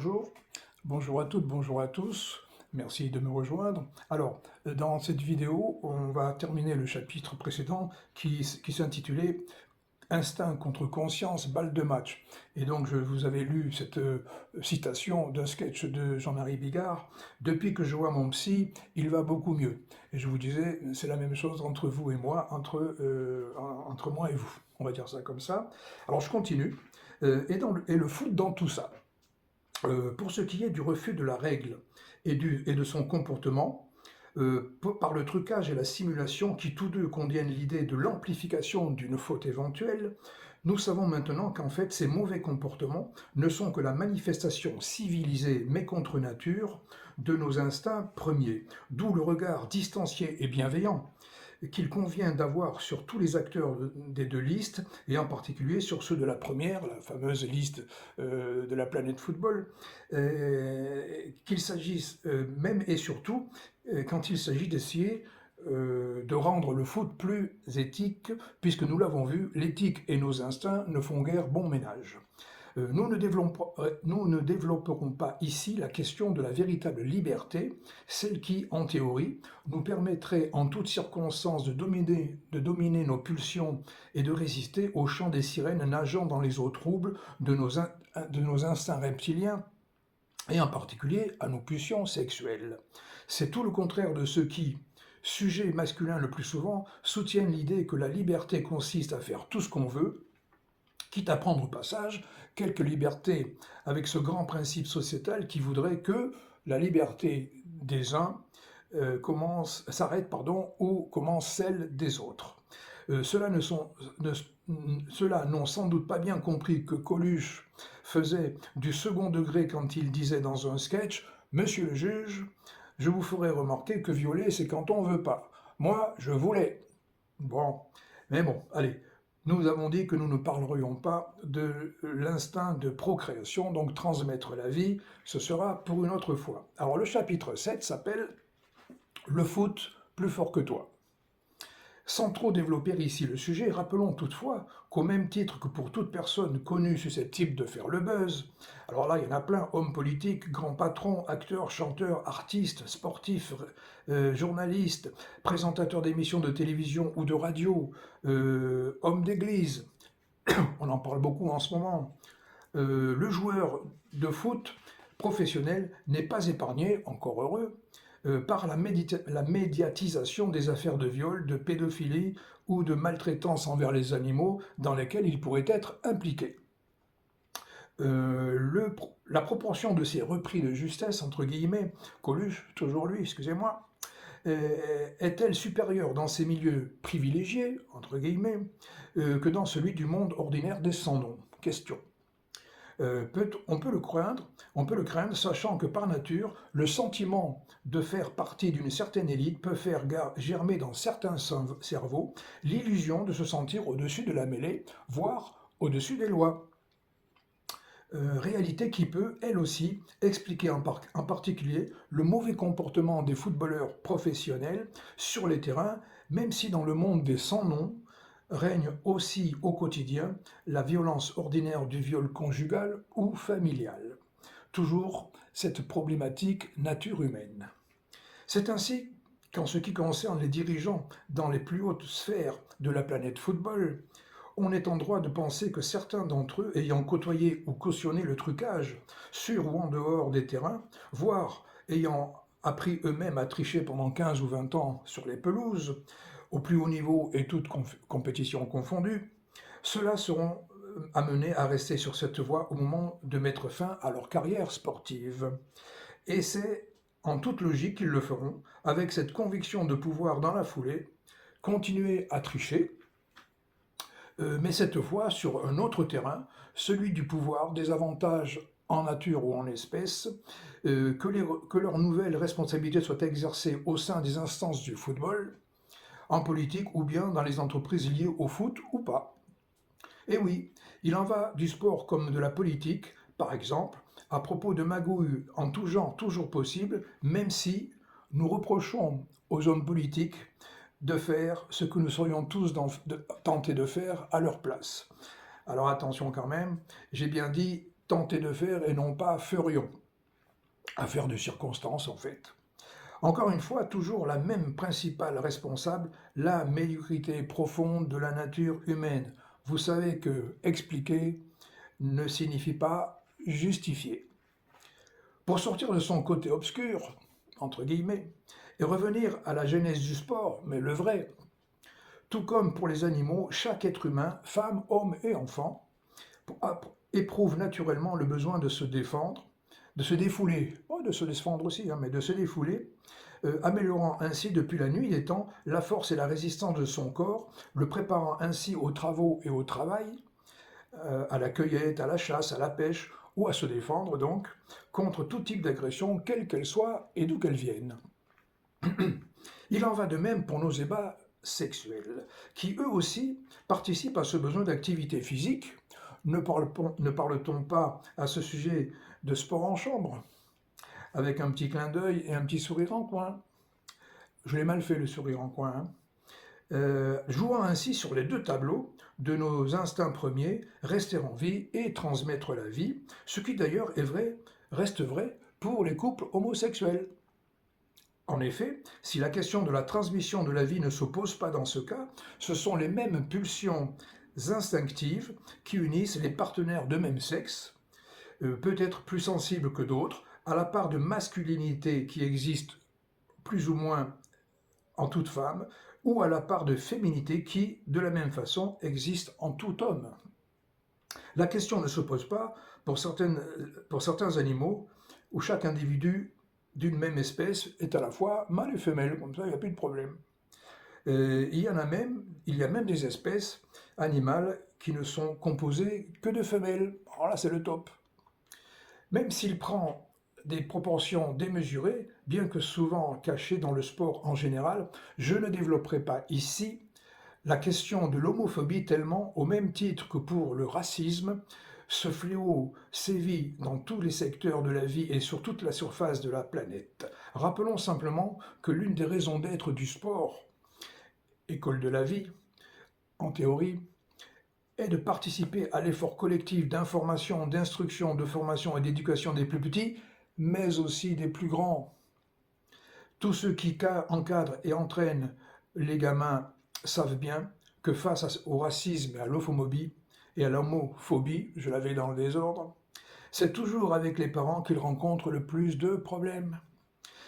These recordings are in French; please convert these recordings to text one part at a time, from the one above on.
bonjour. Bonjour à toutes, bonjour à tous. Merci de me rejoindre. Alors, dans cette vidéo, on va terminer le chapitre précédent qui s'intitulait Instinct contre conscience, balle de match. Et donc, je vous avais lu cette citation d'un sketch de Jean-Marie Bigard. Depuis que je vois mon psy, il va beaucoup mieux. Et je vous disais, c'est la même chose entre vous et moi, entre moi et vous. On va dire ça comme ça. Alors, je continue. Et le foot dans tout ça. Pour ce qui est du refus de la règle et de son comportement, par le trucage et la simulation qui tous deux contiennent l'idée de l'amplification d'une faute éventuelle, nous savons maintenant qu'en fait ces mauvais comportements ne sont que la manifestation civilisée mais contre nature de nos instincts premiers, d'où le regard distancié et bienveillant qu'il convient d'avoir sur tous les acteurs des deux listes, et en particulier sur ceux de la première, la fameuse liste de la planète football, qu'il s'agisse même et surtout quand il s'agit d'essayer de rendre le foot plus éthique, puisque nous l'avons vu, l'éthique et nos instincts ne font guère bon ménage. Nous ne développerons pas ici la question de la véritable liberté, celle qui, en théorie, nous permettrait en toutes circonstances de dominer nos pulsions et de résister au chant des sirènes nageant dans les eaux troubles de nos instincts reptiliens, et en particulier à nos pulsions sexuelles. C'est tout le contraire de ceux qui, sujets masculins le plus souvent, soutiennent l'idée que la liberté consiste à faire tout ce qu'on veut, quitte à prendre au passage quelques libertés avec ce grand principe sociétal qui voudrait que la liberté des uns s'arrête où commence celle des autres. Ceux-là n'ont sans doute pas bien compris que Coluche faisait du second degré quand il disait dans un sketch « Monsieur le juge, je vous ferai remarquer que violer, c'est quand on veut pas. Moi, je voulais. » Bon, mais bon, allez. Nous avons dit que nous ne parlerions pas de l'instinct de procréation, donc transmettre la vie, ce sera pour une autre fois. Alors le chapitre 7 s'appelle « Le foot plus fort que toi ». Sans trop développer ici le sujet, rappelons toutefois qu'au même titre que pour toute personne connue susceptible de faire le buzz, alors là il y en a plein, hommes politiques, grands patrons, acteurs, chanteurs, artistes, sportifs, journalistes, présentateurs d'émissions de télévision ou de radio, hommes d'église, on en parle beaucoup en ce moment, le joueur de foot professionnel n'est pas épargné, encore heureux, par la médiatisation des affaires de viol, de pédophilie ou de maltraitance envers les animaux dans lesquelles il pourrait être impliqué. La proportion de ces repris de justesse, entre guillemets, Coluche, toujours lui, excusez-moi, est-elle supérieure dans ces milieux privilégiés, entre guillemets, que dans celui du monde ordinaire des sans-noms? Question. On peut le craindre, sachant que par nature, le sentiment de faire partie d'une certaine élite peut faire germer dans certains cerveaux l'illusion de se sentir au-dessus de la mêlée, voire au-dessus des lois. Réalité qui peut, elle aussi, expliquer en particulier le mauvais comportement des footballeurs professionnels sur les terrains, même si dans le monde des sans-noms, règne aussi au quotidien la violence ordinaire du viol conjugal ou familial. Toujours cette problématique nature humaine. C'est ainsi qu'en ce qui concerne les dirigeants dans les plus hautes sphères de la planète football, on est en droit de penser que certains d'entre eux, ayant côtoyé ou cautionné le trucage, sur ou en dehors des terrains, voire ayant appris eux-mêmes à tricher pendant 15 ou 20 ans sur les pelouses, au plus haut niveau et toutes compétitions confondues, ceux-là seront amenés à rester sur cette voie au moment de mettre fin à leur carrière sportive. Et c'est en toute logique qu'ils le feront, avec cette conviction de pouvoir dans la foulée, continuer à tricher, mais cette fois sur un autre terrain, celui du pouvoir, des avantages en nature ou en espèces, que leurs nouvelles responsabilités soient exercées au sein des instances du football, en politique ou bien dans les entreprises liées au foot ou pas. Et oui, il en va du sport comme de la politique, par exemple, à propos de magouilles en tout genre toujours possible, même si nous reprochons aux hommes politiques de faire ce que nous serions tous tentés de faire à leur place. Alors attention quand même, j'ai bien dit tenter de faire et non pas ferions. Affaire de circonstance en fait. Encore une fois, toujours la même principale responsable, la médiocrité profonde de la nature humaine. Vous savez que expliquer ne signifie pas justifier. Pour sortir de son côté obscur, entre guillemets, et revenir à la genèse du sport, mais le vrai, tout comme pour les animaux, chaque être humain, femme, homme et enfant, éprouve naturellement le besoin de se défendre, de se défouler, pas de se défendre aussi, mais de se défouler, améliorant ainsi depuis la nuit des temps la force et la résistance de son corps, le préparant ainsi aux travaux et au travail, à la cueillette, à la chasse, à la pêche, ou à se défendre donc, contre tout type d'agression, quelle qu'elle soit et d'où qu'elle vienne. Il en va de même pour nos ébats sexuels, qui eux aussi participent à ce besoin d'activité physique. Ne parle-t-on pas à ce sujet de sport en chambre, avec un petit clin d'œil et un petit sourire en coin? Je l'ai mal fait le sourire en coin, hein. Jouant ainsi sur les deux tableaux de nos instincts premiers, rester en vie et transmettre la vie, ce qui d'ailleurs est vrai, reste vrai pour les couples homosexuels. En effet, si la question de la transmission de la vie ne se pose pas dans ce cas, ce sont les mêmes pulsions instinctives qui unissent les partenaires de même sexe, peut-être plus sensibles que d'autres, à la part de masculinité qui existe plus ou moins en toute femme, ou à la part de féminité qui, de la même façon, existe en tout homme. La question ne se pose pas pour certains animaux où chaque individu d'une même espèce est à la fois mâle et femelle, comme ça il n'y a plus de problème. Il y a même des espèces animales qui ne sont composées que de femelles. Alors là, c'est le top. Même s'il prend des proportions démesurées, bien que souvent cachées dans le sport en général, je ne développerai pas ici la question de l'homophobie tellement, au même titre que pour le racisme, ce fléau sévit dans tous les secteurs de la vie et sur toute la surface de la planète. Rappelons simplement que l'une des raisons d'être du sport, école de la vie, en théorie, est de participer à l'effort collectif d'information, d'instruction, de formation et d'éducation des plus petits, mais aussi des plus grands. Tous ceux qui encadrent et entraînent les gamins savent bien que face au racisme et à l'homophobie, je l'avais dans le désordre, c'est toujours avec les parents qu'ils rencontrent le plus de problèmes.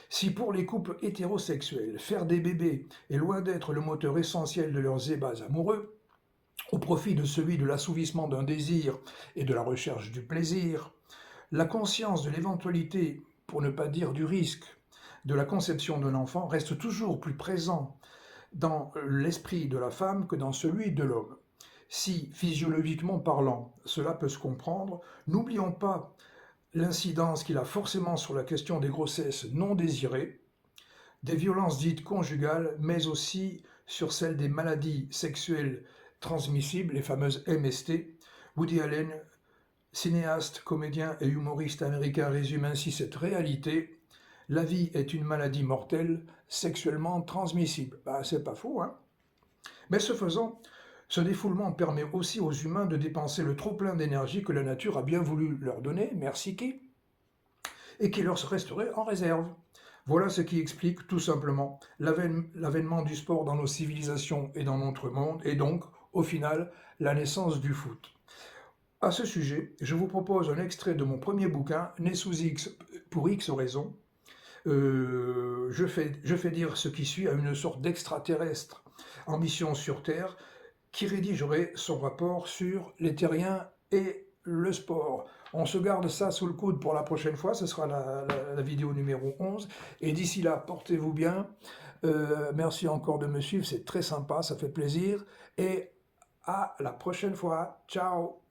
Si pour les couples hétérosexuels, faire des bébés est loin d'être le moteur essentiel de leurs ébats amoureux, au profit de celui de l'assouvissement d'un désir et de la recherche du plaisir, la conscience de l'éventualité, pour ne pas dire du risque, de la conception d'un enfant reste toujours plus présent dans l'esprit de la femme que dans celui de l'homme. Si, physiologiquement parlant, cela peut se comprendre, n'oublions pas l'incidence qu'il a forcément sur la question des grossesses non désirées, des violences dites conjugales, mais aussi sur celle des maladies sexuelles transmissibles, les fameuses MST. Woody Allen, cinéaste, comédien et humoriste américain, résume ainsi cette réalité. La vie est une maladie mortelle, sexuellement transmissible. C'est pas faux, hein? Mais ce faisant, ce défoulement permet aussi aux humains de dépenser le trop-plein d'énergie que la nature a bien voulu leur donner, merci qui, et qui leur resterait en réserve. Voilà ce qui explique tout simplement l'avènement du sport dans nos civilisations et dans notre monde, et donc, au final, la naissance du foot. À ce sujet, je vous propose un extrait de mon premier bouquin, Né sous X pour X raisons. Je fais dire ce qui suit à une sorte d'extraterrestre en mission sur Terre qui rédigerait son rapport sur les terriens et le sport. On se garde ça sous le coude pour la prochaine fois, ce sera la vidéo numéro 11. Et d'ici là, portez-vous bien. Merci encore de me suivre, c'est très sympa, ça fait plaisir. Et à la prochaine fois. Ciao!